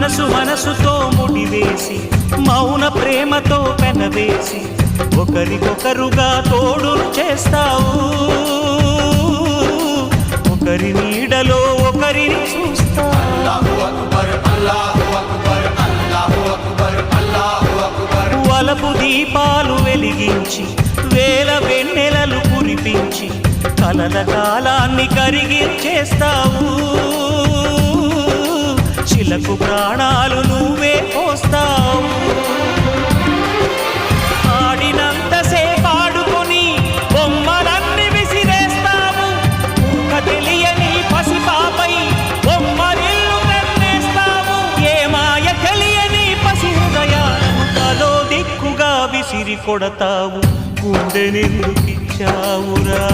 మనసుతో ముడివేసి మౌన ప్రేమతో పెనవేసి ఒకరికొకరుగా తోడును చేస్తావు. ఒకరి నీడలో ఒకరిని చూస్తావు. వలపు దీపాలు వెలిగించి వేల వెన్నెలలు కురిపించి కలల కాలాన్ని కరిగించేస్తావు. చిలకు ప్రాణాలు నువ్వే పోస్తావు. ఆడినంతసేపు ఆడుకొని బొమ్మలన్నీ విసిరేస్తావు. ఊహ తెలియని పసిపాపై బొమ్మరిల్లు కన్నేస్తావు. ఏ మాయ తెలియని పసి హృదయాలను తలో దిక్కుగా విసిరి కొడతావు. గుండెనెందుకిచ్చావురా?